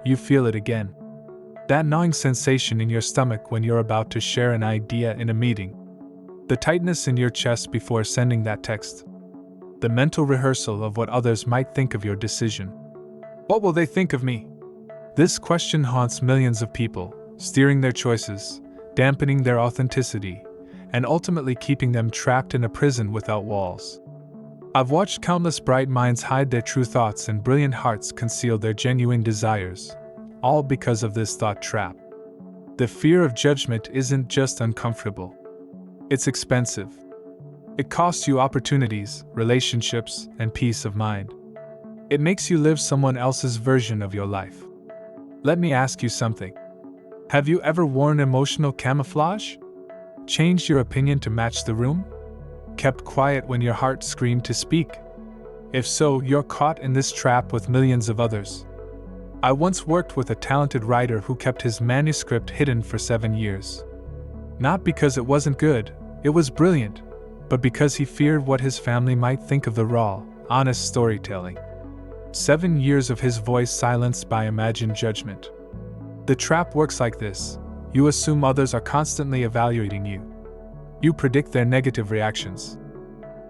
You feel it again. That gnawing sensation in your stomach when you're about to share an idea in a meeting. The tightness in your chest before sending that text. The mental rehearsal of what others might think of your decision. What will they think of me? This question haunts millions of people, steering their choices, dampening their authenticity, and ultimately keeping them trapped in a prison without walls. I've watched countless bright minds hide their true thoughts and brilliant hearts conceal their genuine desires, all because of this thought trap. The fear of judgment isn't just uncomfortable. It's expensive. It costs you opportunities, relationships, and peace of mind. It makes you live someone else's version of your life. Let me ask you something. Have you ever worn emotional camouflage? Changed your opinion to match the room? Kept quiet when your heart screamed to speak? If so, you're caught in this trap with millions of others. I once worked with a talented writer who kept his manuscript hidden for 7 years. Not because it wasn't good, it was brilliant, but because he feared what his family might think of the raw, honest storytelling. 7 years of his voice silenced by imagined judgment. The trap works like this. You assume others are constantly evaluating you. You predict their negative reactions.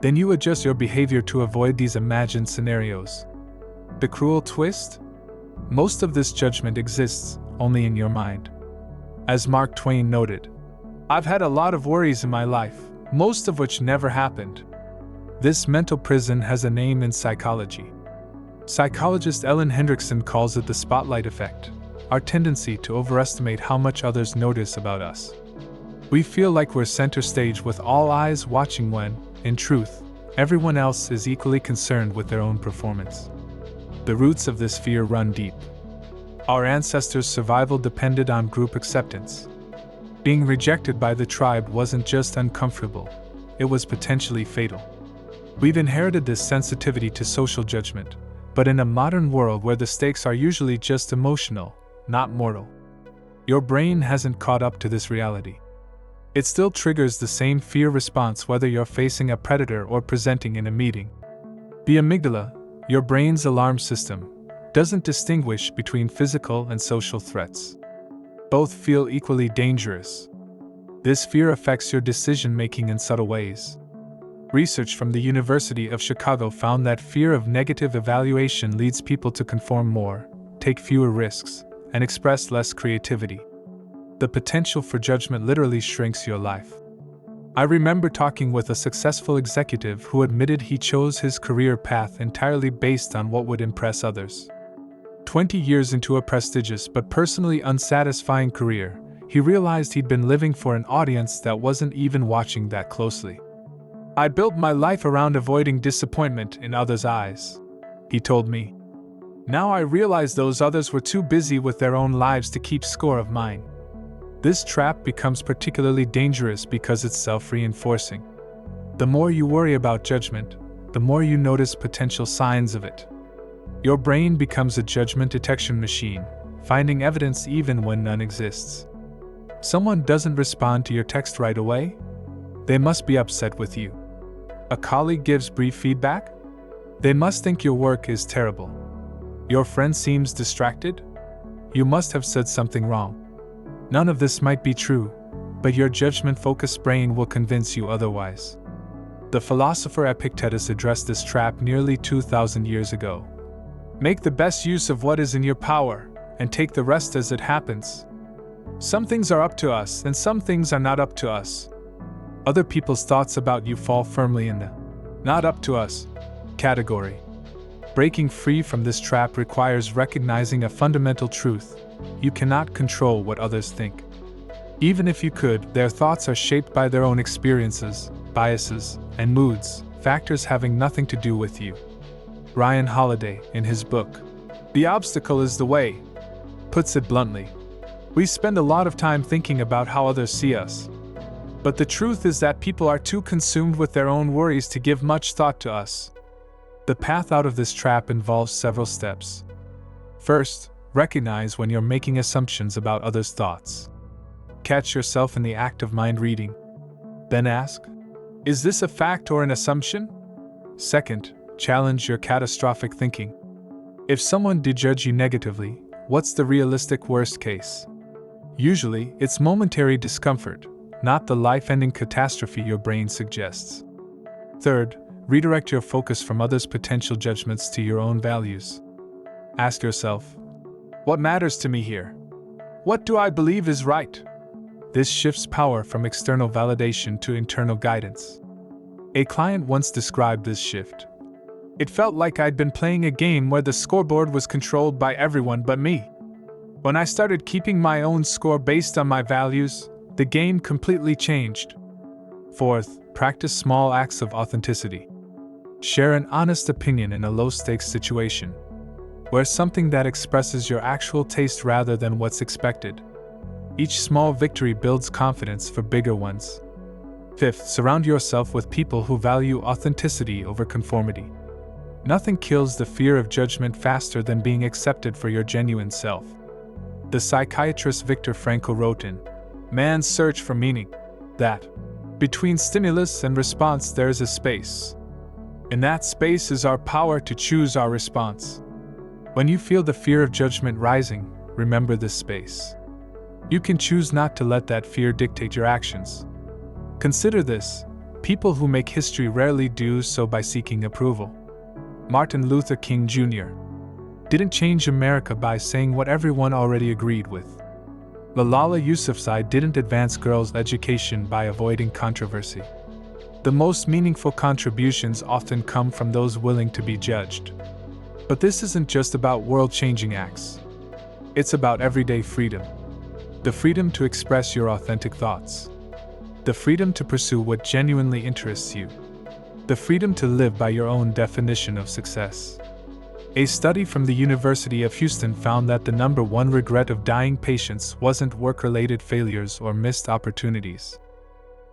Then you adjust your behavior to avoid these imagined scenarios. The cruel twist? Most of this judgment exists only in your mind. As Mark Twain noted, "I've had a lot of worries in my life, most of which never happened." This mental prison has a name in psychology. Psychologist Ellen Hendrickson calls it the spotlight effect, our tendency to overestimate how much others notice about us. We feel like we're center stage with all eyes watching when, in truth, everyone else is equally concerned with their own performance. The roots of this fear run deep. Our ancestors' survival depended on group acceptance. Being rejected by the tribe wasn't just uncomfortable, it was potentially fatal. We've inherited this sensitivity to social judgment, but in a modern world where the stakes are usually just emotional, not mortal, your brain hasn't caught up to this reality. It still triggers the same fear response whether you're facing a predator or presenting in a meeting. The amygdala, your brain's alarm system, doesn't distinguish between physical and social threats. Both feel equally dangerous. This fear affects your decision-making in subtle ways. Research from the University of Chicago found that fear of negative evaluation leads people to conform more, take fewer risks, and express less creativity. The potential for judgment literally shrinks your life. I remember talking with a successful executive who admitted he chose his career path entirely based on what would impress others. 20 years into a prestigious but personally unsatisfying career, he realized he'd been living for an audience that wasn't even watching that closely. "I built my life around avoiding disappointment in others' eyes," he told me. "Now I realize those others were too busy with their own lives to keep score of mine." This trap becomes particularly dangerous because it's self-reinforcing. The more you worry about judgment, the more you notice potential signs of it. Your brain becomes a judgment detection machine, finding evidence even when none exists. Someone doesn't respond to your text right away? They must be upset with you. A colleague gives brief feedback? They must think your work is terrible. Your friend seems distracted? You must have said something wrong. None of this might be true, but your judgment-focused brain will convince you otherwise. The philosopher Epictetus addressed this trap nearly 2,000 years ago. "Make the best use of what is in your power, and take the rest as it happens. Some things are up to us, and some things are not up to us." Other people's thoughts about you fall firmly in the "not up to us" category. Breaking free from this trap requires recognizing a fundamental truth: you cannot control what others think. Even if you could, their thoughts are shaped by their own experiences, biases, and moods, factors having nothing to do with you. Ryan Holiday, in his book, "The Obstacle is the Way," puts it bluntly. We spend a lot of time thinking about how others see us. But the truth is that people are too consumed with their own worries to give much thought to us. The path out of this trap involves several steps. First, recognize when you're making assumptions about others' thoughts. Catch yourself in the act of mind reading. Then ask, is this a fact or an assumption? Second, challenge your catastrophic thinking. If someone did judge you negatively, What's the realistic worst case? Usually, it's momentary discomfort, not the life-ending catastrophe your brain suggests. Third, redirect your focus from others' potential judgments to your own values. Ask yourself, what matters to me here? What do I believe is right? This shifts power from external validation to internal guidance. A client once described this shift. It felt like I'd been playing a game where the scoreboard was controlled by everyone but me. When I started keeping my own score based on my values, the game completely changed. Fourth, practice small acts of authenticity. Share an honest opinion in a low-stakes situation. Wear something that expresses your actual taste rather than what's expected. Each small victory builds confidence for bigger ones. Fifth, surround yourself with people who value authenticity over conformity. Nothing kills the fear of judgment faster than being accepted for your genuine self. The psychiatrist Viktor Frankl wrote in Man's Search for Meaning that, between stimulus and response there is a space. In that space is our power to choose our response. When you feel the fear of judgment rising, remember this space. You can choose not to let that fear dictate your actions. Consider this: people who make history rarely do so by seeking approval. Martin Luther King Jr. didn't change America by saying what everyone already agreed with. Malala Yousafzai didn't advance girls' education by avoiding controversy. The most meaningful contributions often come from those willing to be judged. But this isn't just about world-changing acts. It's about everyday freedom. The freedom to express your authentic thoughts. The freedom to pursue what genuinely interests you. The freedom to live by your own definition of success. A study from the University of Houston found that the number one regret of dying patients wasn't work-related failures or missed opportunities.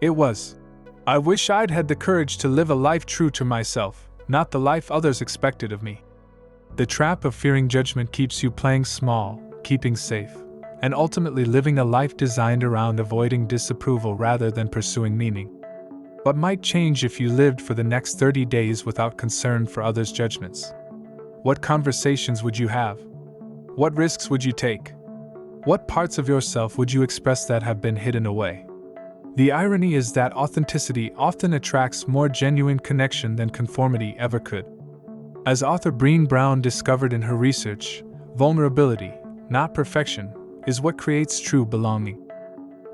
It was, I wish I'd had the courage to live a life true to myself, not the life others expected of me. The trap of fearing judgment keeps you playing small, keeping safe, and ultimately living a life designed around avoiding disapproval rather than pursuing meaning. What might change if you lived for the next 30 days without concern for others' judgments? What conversations would you have? What risks would you take? What parts of yourself would you express that have been hidden away? The irony is that authenticity often attracts more genuine connection than conformity ever could. As author Brené Brown discovered in her research, vulnerability, not perfection, is what creates true belonging.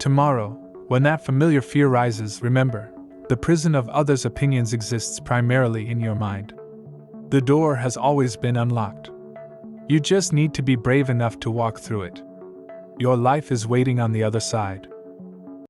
Tomorrow, when that familiar fear rises, remember, the prison of others' opinions exists primarily in your mind. The door has always been unlocked. You just need to be brave enough to walk through it. Your life is waiting on the other side.